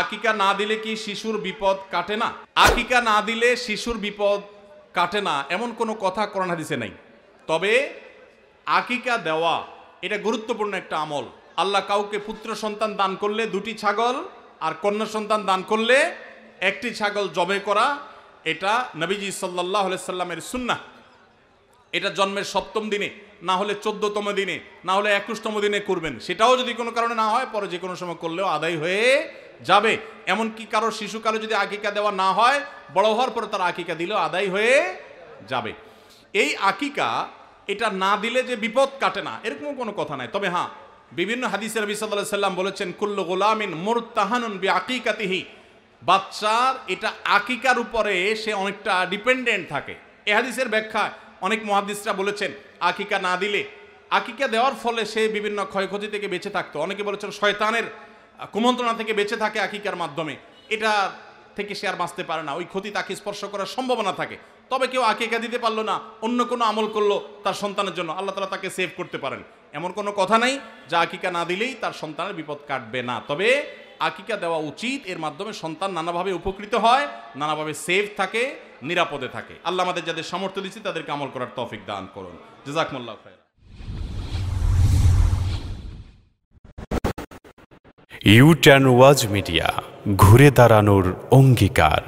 আকিকা না দিলে কি শিশুর বিপদ কাটে না? আকিকা না দিলে শিশুর বিপদ কাটে না এমন কোনো কথা কোরআন হাদিসে নাই। তবে আকিকা দেওয়া এটা গুরুত্বপূর্ণ একটা আমল। আল্লাহ কাউকে পুত্র সন্তান দান করলে 2টি ছাগল, আর কন্যা সন্তান দান করলে 1টি ছাগল জবে করা, এটা নবীজি সাল্লাল্লাহু আলাইহি সাল্লামের সুন্নাহ। এটা জন্মের 7ম দিনে, না হলে 14তম দিনে, না হলে 21তম দিনে করবেন। সেটাও যদি কোনো কারণে না হয় পরে যে কোনো সময় করলেও আদায় হয়ে যাবে। এমনকি কারো শিশুকালে যদি আকিকা দেওয়া না হয়, বড় হওয়ার পরে তার আকিকা দিলেও আদায় হয়ে যাবে। এই আকিকা এটা না দিলে যে বিপদ কাটে না এরকম কোনো কথা নাই। তবে হ্যাঁ, বিভিন্ন হাদিসে নবী সাল্লাল্লাহু আলাইহি সাল্লাম বলেছেন, কুল্লু গুলামিন মুরতাহানুন বিআকিকাতিহি, বাচ্চার এটা আকিকার উপরে সে অনেকটা ডিপেন্ডেন্ট থাকে। এই হাদিসের ব্যাখ্যা অনেক মুহাদ্দিসরা বলেছেন, আকিকা না দিলে, আকিকা দেওয়ার ফলে সে বিভিন্ন ক্ষয়ক্ষতি থেকে বেঁচে থাকতো। অনেকে বলেছেন শয়তানের কুমন্ত্রণা থেকে বেঁচে থাকে আকিকার মাধ্যমে, এটা থেকে সে আর বাঁচতে পারে না, ওই ক্ষতি তাকে স্পর্শ করার সম্ভাবনা থাকে। তবে কেউ আকিকা দিতে পারলো না, অন্য কোনো আমল করলো তার সন্তানের জন্য, আল্লাহ তাআলা তাকে সেভ করতে পারেন। এমন কোনো কথা নাই যে আকিকা না দিলেই তার সন্তানের বিপদ কাটবে না। তবে আকিকা দেওয়া উচিত, এর মাধ্যমে সন্তান নানাভাবে উপকৃত হয়, নানাভাবে সেভ থাকে, নিরাপদে থাকে। আল্লাহ আমাদের যাদের সামর্থ্য দিচ্ছে তাদেরকে আমল করার তৌফিক দান করুন। জাযাকুমুল্লাহু খায়রা। ইউ টার্ন ওয়াজ মিডিয়া, ঘুরে দাঁড়ানোর অঙ্গীকার।